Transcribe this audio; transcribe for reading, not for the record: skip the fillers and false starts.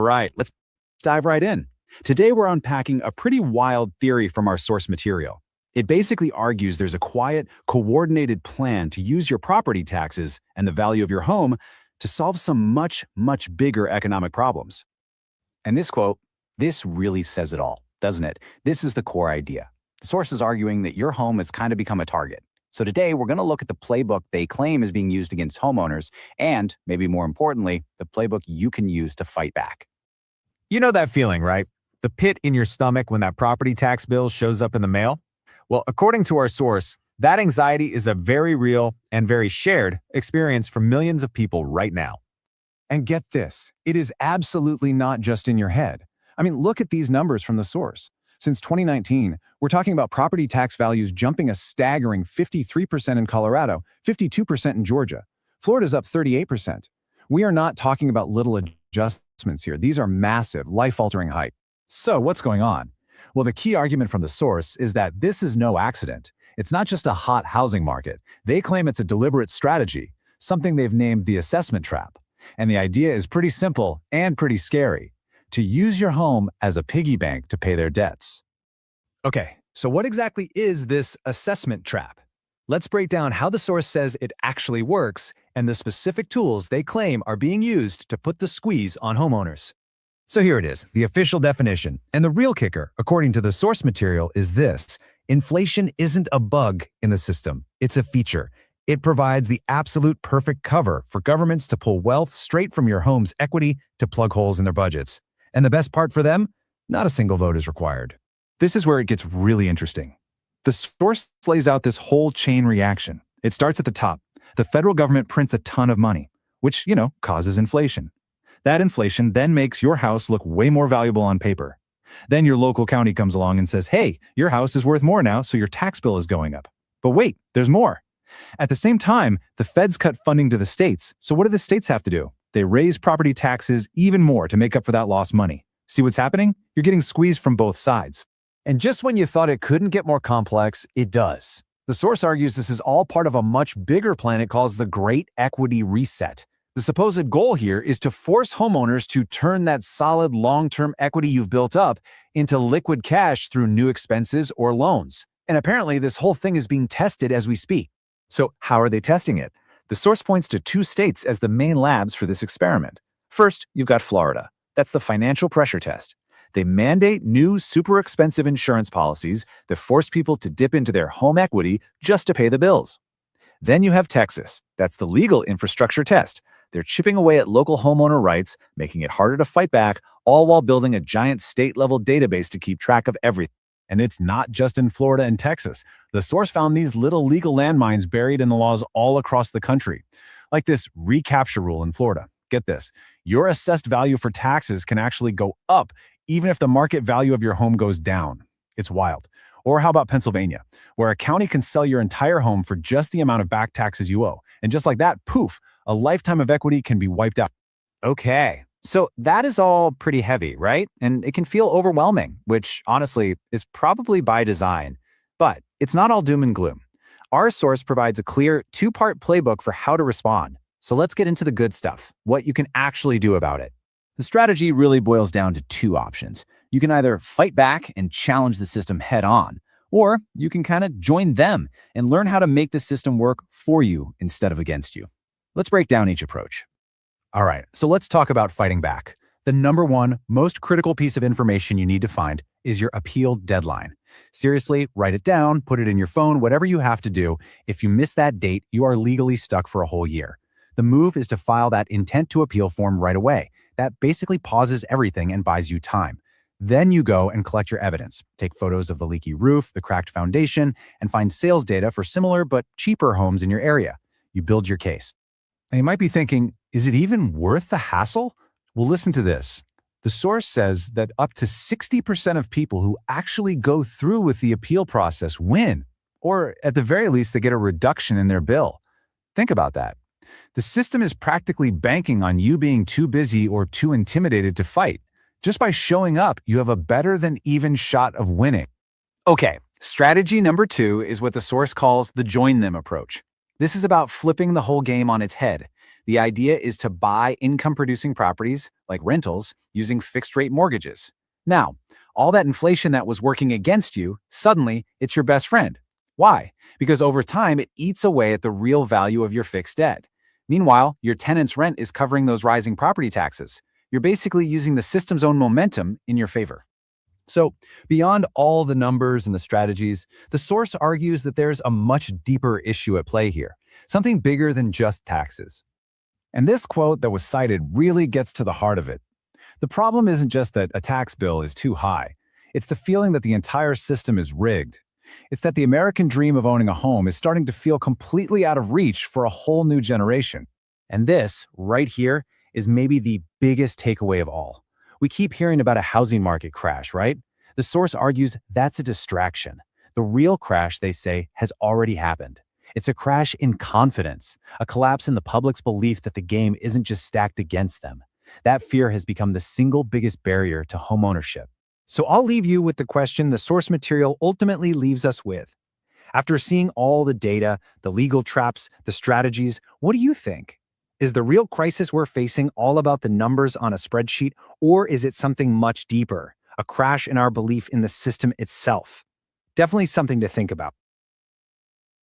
Right, let's dive right in. Today we're unpacking a pretty wild theory from our source material. It basically argues there's a quiet, coordinated plan to use your property taxes and the value of your home to solve some much bigger economic problems. And this quote, this really says it all, doesn't it? This is the core idea. The source is arguing that your home has kind of become a target. So today we're going to look at the playbook they claim is being used against homeowners and, maybe more importantly, the playbook you can use to fight back. You know that feeling, right? The pit in your stomach when that property tax bill shows up in the mail? Well, according to our source, that anxiety is a very real and very shared experience for millions of people right now. And get this, it is absolutely not just in your head. I mean, look at these numbers from the source. Since 2019, we're talking about property tax values jumping a staggering 53% in Colorado, 52% in Georgia. Florida's up 38%. We are not talking about little adjustments here. These are massive, life-altering hikes. So what's going on? Well, the key argument from the source is that this is no accident. It's not just a hot housing market. They claim it's a deliberate strategy, something they've named the assessment trap. And the idea is pretty simple and pretty scary: to use your home as a piggy bank to pay their debts. Okay, so what exactly is this assessment trap? Let's break down how the source says it actually works and the specific tools they claim are being used to put the squeeze on homeowners. So here it is, the official definition. And the real kicker, according to the source material, is this: inflation isn't a bug in the system, it's a feature. It provides the absolute perfect cover for governments to pull wealth straight from your home's equity to plug holes in their budgets. And the best part for them? Not a single vote is required. This is where it gets really interesting. The source lays out this whole chain reaction. It starts at the top. The federal government prints a ton of money, which, causes inflation. That inflation then makes your house look way more valuable on paper. Then your local county comes along and says, hey, your house is worth more now, so your tax bill is going up. But wait, there's more. At the same time, the feds cut funding to the states, so what do the states have to do? They raise property taxes even more to make up for that lost money. See what's happening? You're getting squeezed from both sides. And just when you thought it couldn't get more complex, it does. The source argues this is all part of a much bigger plan it calls the Great Equity Reset. The supposed goal here is to force homeowners to turn that solid long-term equity you've built up into liquid cash through new expenses or loans. And apparently this whole thing is being tested as we speak. So how are they testing it? The source points to two states as the main labs for this experiment. First, you've got Florida. That's the financial pressure test. They mandate new, super expensive insurance policies that force people to dip into their home equity just to pay the bills. Then you have Texas. That's the legal infrastructure test. They're chipping away at local homeowner rights, making it harder to fight back, all while building a giant state-level database to keep track of everything. And it's not just in Florida and Texas. The source found these little legal landmines buried in the laws all across the country. Like this recapture rule in Florida. Get this, your assessed value for taxes can actually go up even if the market value of your home goes down. It's wild. Or how about Pennsylvania, where a county can sell your entire home for just the amount of back taxes you owe. And just like that, poof, a lifetime of equity can be wiped out. Okay, so that is all pretty heavy, right? And it can feel overwhelming, which honestly is probably by design. But it's not all doom and gloom. Our source provides a clear two-part playbook for how to respond. So let's get into the good stuff, what you can actually do about it. The strategy really boils down to two options. You can either fight back and challenge the system head on, or you can kind of join them and learn how to make the system work for you instead of against you. Let's break down each approach. All right, so let's talk about fighting back. The number one most critical piece of information you need to find is your appeal deadline. Seriously, write it down, put it in your phone, whatever you have to do. If you miss that date, you are legally stuck for a whole year. The move is to file that intent to appeal form right away. That basically pauses everything and buys you time. Then you go and collect your evidence. Take photos of the leaky roof, the cracked foundation, and find sales data for similar but cheaper homes in your area. You build your case. Now you might be thinking, is it even worth the hassle? Well, listen to this. The source says that up to 60% of people who actually go through with the appeal process win, or at the very least, they get a reduction in their bill. Think about that. The system is practically banking on you being too busy or too intimidated to fight. Just by showing up, you have a better than even shot of winning. Okay, strategy number 2 is what the source calls the join them approach. This is about flipping the whole game on its head. The idea is to buy income-producing properties, like rentals, using fixed-rate mortgages. Now, all that inflation that was working against you, suddenly, it's your best friend. Why? Because over time, it eats away at the real value of your fixed debt. Meanwhile, your tenant's rent is covering those rising property taxes. You're basically using the system's own momentum in your favor. So, beyond all the numbers and the strategies, the source argues that there's a much deeper issue at play here, something bigger than just taxes. And this quote that was cited really gets to the heart of it. The problem isn't just that a tax bill is too high. It's the feeling that the entire system is rigged. It's that the American dream of owning a home is starting to feel completely out of reach for a whole new generation. And this, right here, is maybe the biggest takeaway of all. We keep hearing about a housing market crash, right? The source argues that's a distraction. The real crash, they say, has already happened. It's a crash in confidence, a collapse in the public's belief that the game isn't just stacked against them. That fear has become the single biggest barrier to homeownership. So I'll leave you with the question the source material ultimately leaves us with. After seeing all the data, the legal traps, the strategies, what do you think? Is the real crisis we're facing all about the numbers on a spreadsheet, or is it something much deeper, a crash in our belief in the system itself? Definitely something to think about.